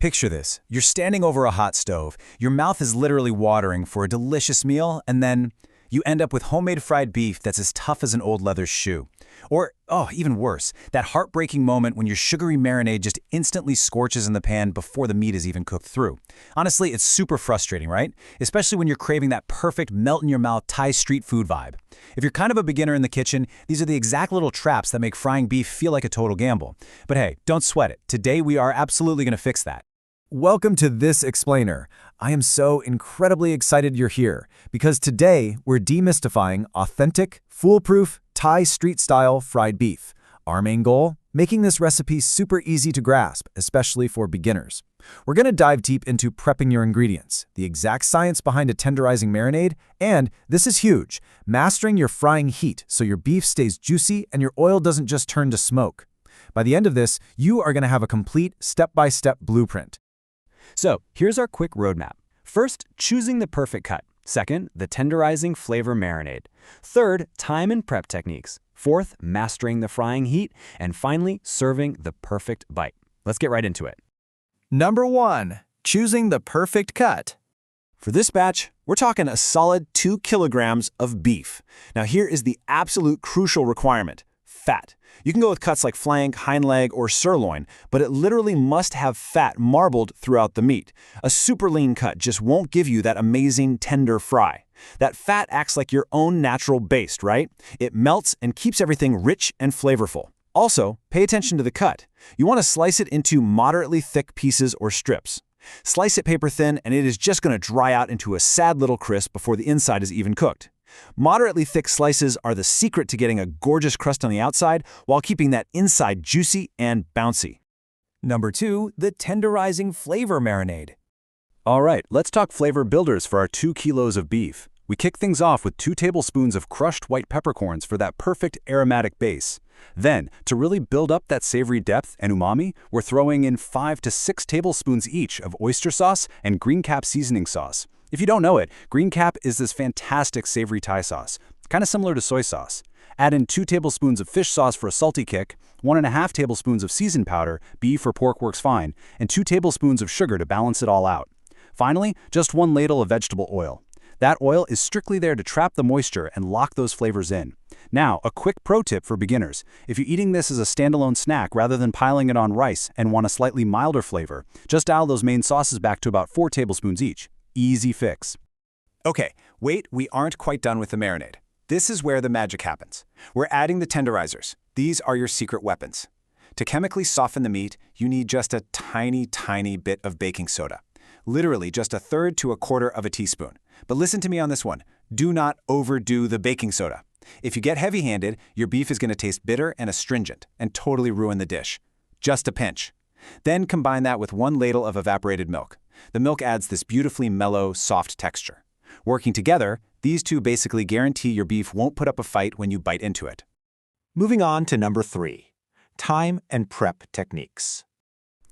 Picture this. You're standing over a hot stove, your mouth is literally watering for a delicious meal, and then you end up with homemade fried beef that's as tough as an old leather shoe. Or, oh, even worse, that heartbreaking moment when your sugary marinade just instantly scorches in the pan before the meat is even cooked through. Honestly, it's super frustrating, right? Especially when you're craving that perfect melt-in-your-mouth Thai street food vibe. If you're kind of a beginner in the kitchen, these are the exact little traps that make frying beef feel like a total gamble. But hey, don't sweat it. Today we are absolutely going to fix that. Welcome to This Explainer. I am so incredibly excited you're here, because today we're demystifying authentic, foolproof, Thai street-style fried beef. Our main goal? Making this recipe super easy to grasp, especially for beginners. We're going to dive deep into prepping your ingredients, the exact science behind a tenderizing marinade, and, this is huge, mastering your frying heat so your beef stays juicy and your oil doesn't just turn to smoke. By the end of this, you are going to have a complete step-by-step blueprint. So, here's our quick roadmap. First, choosing the perfect cut. Second, the tenderizing flavor marinade. Third, time and prep techniques. Fourth, mastering the frying heat. And finally, serving the perfect bite. Let's get right into it. Number 1. Choosing the perfect cut. For this batch, we're talking a solid 2 kilograms of beef. Now here is the absolute crucial requirement: fat. You can go with cuts like flank, hind leg, or sirloin, but it literally must have fat marbled throughout the meat. A super lean cut just won't give you that amazing tender fry. That fat acts like your own natural baste, right? It melts and keeps everything rich and flavorful. Also, pay attention to the cut. You want to slice it into moderately thick pieces or strips. Slice it paper thin and it is just going to dry out into a sad little crisp before the inside is even cooked. Moderately thick slices are the secret to getting a gorgeous crust on the outside while keeping that inside juicy and bouncy. Number 2. The tenderizing flavor marinade. All right, let's talk flavor builders for our 2 kilos of beef. We kick things off with 2 tablespoons of crushed white peppercorns for that perfect aromatic base. Then, to really build up that savory depth and umami, we're throwing in 5 to 6 tablespoons each of oyster sauce and green cap seasoning sauce. If you don't know it, green cap is this fantastic savory Thai sauce, kind of similar to soy sauce. Add in 2 tablespoons of fish sauce for a salty kick, 1.5 tablespoons of seasoned powder, beef or pork works fine, and 2 tablespoons of sugar to balance it all out. Finally, just 1 ladle of vegetable oil. That oil is strictly there to trap the moisture and lock those flavors in. Now, a quick pro tip for beginners. If you're eating this as a standalone snack rather than piling it on rice and want a slightly milder flavor, just dial those main sauces back to about 4 tablespoons each. Easy fix. Okay, wait, we aren't quite done with the marinade. This is where the magic happens. We're adding the tenderizers. These are your secret weapons. To chemically soften the meat, you need just a tiny bit of baking soda. Literally just 1/3 to 1/4 of a teaspoon. But listen to me on this one. Do not overdo the baking soda. If you get heavy-handed, your beef is going to taste bitter and astringent and totally ruin the dish. Just a pinch. Then combine that with 1 ladle of evaporated milk. The milk adds this beautifully mellow, soft texture. Working together, these two basically guarantee your beef won't put up a fight when you bite into it. Moving on to number 3, time and prep techniques.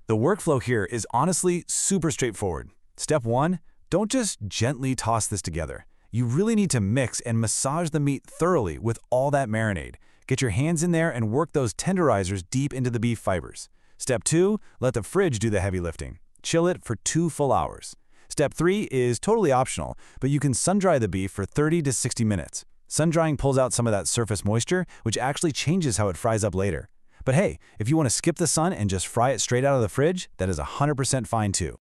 The workflow here is honestly super straightforward. Step 1, don't just gently toss this together. You really need to mix and massage the meat thoroughly with all that marinade. Get your hands in there and work those tenderizers deep into the beef fibers. Step 2, let the fridge do the heavy lifting. Chill it for 2 full hours. Step 3 is totally optional, but you can sun-dry the beef for 30 to 60 minutes. Sun-drying pulls out some of that surface moisture, which actually changes how it fries up later. But hey, if you want to skip the sun and just fry it straight out of the fridge, that is 100% fine too.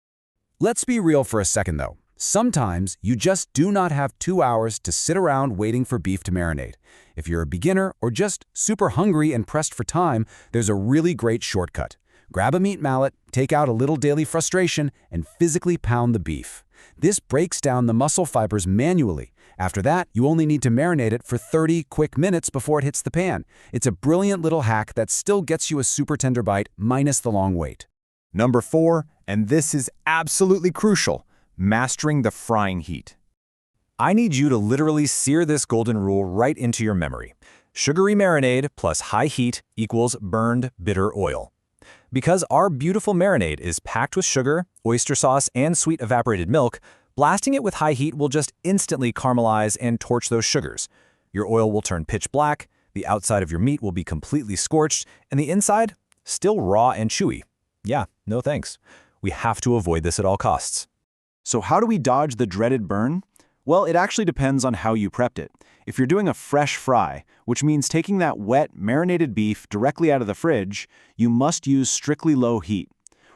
Let's be real for a second though. Sometimes you just do not have 2 hours to sit around waiting for beef to marinate. If you're a beginner or just super hungry and pressed for time, there's a really great shortcut. Grab a meat mallet, take out a little daily frustration, and physically pound the beef. This breaks down the muscle fibers manually. After that, you only need to marinate it for 30 quick minutes before it hits the pan. It's a brilliant little hack that still gets you a super tender bite minus the long wait. Number 4, and this is absolutely crucial, mastering the frying heat. I need you to literally sear this golden rule right into your memory. Sugary marinade plus high heat equals burned bitter oil. Because our beautiful marinade is packed with sugar, oyster sauce, and sweet evaporated milk, blasting it with high heat will just instantly caramelize and torch those sugars. Your oil will turn pitch black, the outside of your meat will be completely scorched, and the inside, still raw and chewy. Yeah, no thanks. We have to avoid this at all costs. So how do we dodge the dreaded burn? Well, it actually depends on how you prepped it. If you're doing a fresh fry, which means taking that wet, marinated beef directly out of the fridge, you must use strictly low heat.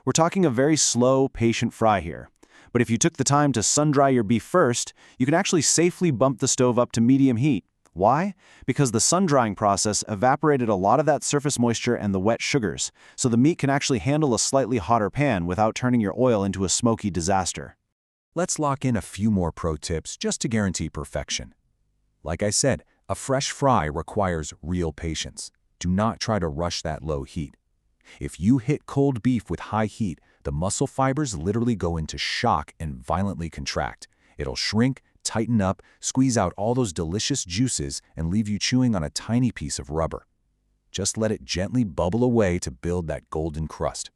We're talking a very slow, patient fry here. But if you took the time to sun-dry your beef first, you can actually safely bump the stove up to medium heat. Why? Because the sun-drying process evaporated a lot of that surface moisture and the wet sugars, so the meat can actually handle a slightly hotter pan without turning your oil into a smoky disaster. Let's lock in a few more pro tips just to guarantee perfection. Like I said, a fresh fry requires real patience. Do not try to rush that low heat. If you hit cold beef with high heat, the muscle fibers literally go into shock and violently contract. It'll shrink, tighten up, squeeze out all those delicious juices, and leave you chewing on a tiny piece of rubber. Just let it gently bubble away to build that golden crust.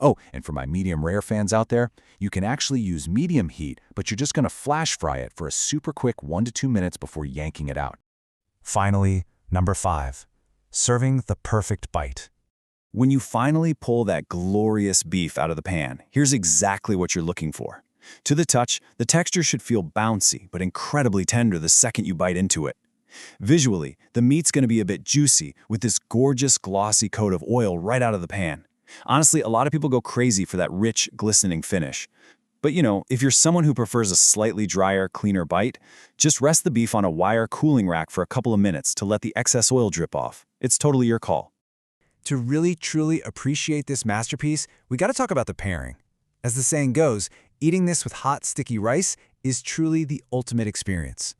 Oh, and for my medium rare fans out there, you can actually use medium heat, but you're just going to flash fry it for a super quick 1 to 2 minutes before yanking it out. Finally, number 5. Serving the perfect bite. When you finally pull that glorious beef out of the pan, here's exactly what you're looking for. To the touch, the texture should feel bouncy but incredibly tender the second you bite into it. Visually, the meat's going to be a bit juicy with this gorgeous glossy coat of oil right out of the pan. Honestly, a lot of people go crazy for that rich, glistening finish. But if you're someone who prefers a slightly drier, cleaner bite, just rest the beef on a wire cooling rack for a couple of minutes to let the excess oil drip off. It's totally your call. To really, truly appreciate this masterpiece, we got to talk about the pairing. As the saying goes, eating this with hot, sticky rice is truly the ultimate experience.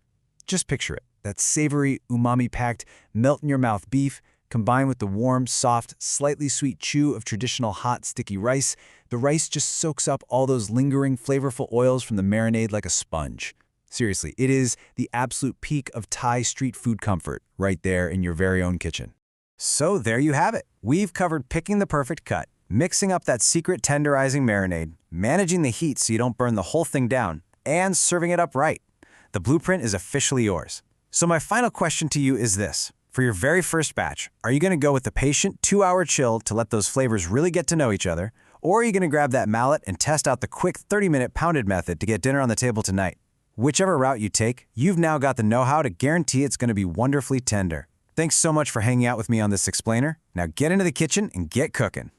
Just picture it, that savory, umami-packed, melt-in-your-mouth beef, combined with the warm, soft, slightly sweet chew of traditional hot, sticky rice. The rice just soaks up all those lingering, flavorful oils from the marinade like a sponge. Seriously, it is the absolute peak of Thai street food comfort right there in your very own kitchen. So there you have it. We've covered picking the perfect cut, mixing up that secret tenderizing marinade, managing the heat so you don't burn the whole thing down, and serving it up right. The blueprint is officially yours. So my final question to you is this. For your very first batch, are you going to go with the patient 2-hour chill to let those flavors really get to know each other? Or are you going to grab that mallet and test out the quick 30-minute pounded method to get dinner on the table tonight? Whichever route you take, you've now got the know-how to guarantee it's going to be wonderfully tender. Thanks so much for hanging out with me on this explainer. Now get into the kitchen and get cooking.